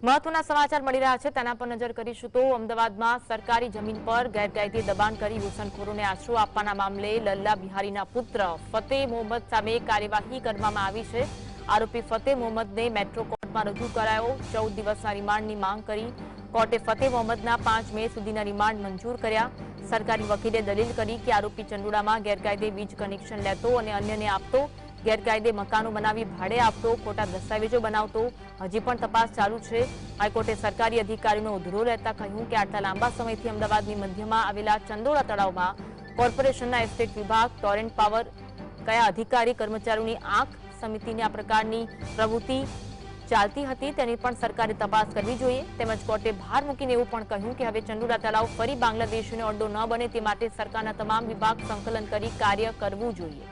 મહત્વના સમાચાર મળી રહ્યા છે તેના પર નજર કરીશું તો અમદાવાદમાં સરકારી જમીન પર ગેરકાયદે દબાણ કરી ઘૂસણખોરોને આશરો આપવાના મામલે લલ્લા બિહારીના પુત્ર ફતેહ મોહમ્મદ સામે કાર્યવાહી કરવામાં આવી છે। આરોપી ફતેહ મોહમ્મદને મેટ્રો કોર્ટમાં રજૂ કરાયો। 14 દિવસના રિમાન્ડની માંગ કરી કોર્ટે ફતેહ મોહમ્મદના 5 મે સુધીના રિમાન્ડ મંજૂર કર્યા। સરકારી વકીલે દલીલ કરી કે આરોપી ચંડોળામાં ગેરકાયદે વીજ કનેક્શન લેતો અને અન્યને આપતો, ગેરકાયદે મકાનો બનાવી ભાડે આપતો, ખોટા દસ્તાવેજો બનાવતો। હજી પણ તપાસ ચાલુ છે। હાઈકોર્ટે સરકારી અધિકારીનો ઉધરો લેતા કહ્યું કે આટલા લાંબા સમયથી અમદાવાદની મધ્યમાં આવેલા ચંડોળા તળાવમાં કોર્પોરેશનના એસ્ટેટ વિભાગ, ટોરેન્ટ પાવર, કયા અધિકારી કર્મચારીઓની આંખ સમિતિની આ પ્રકારની પ્રવૃત્તિ ચાલતી હતી તેની પણ સરકારે તપાસ કરવી જોઈએ। તેમજ કોર્ટે ભાર મૂકીને એવું પણ કહ્યું કે હવે ચંડોળા તળાવ ફરી બાંગ્લાદેશીનો અડ્ડો ન બને તે માટે સરકારના તમામ વિભાગ સંકલન કરી કાર્ય કરવું જોઈએ।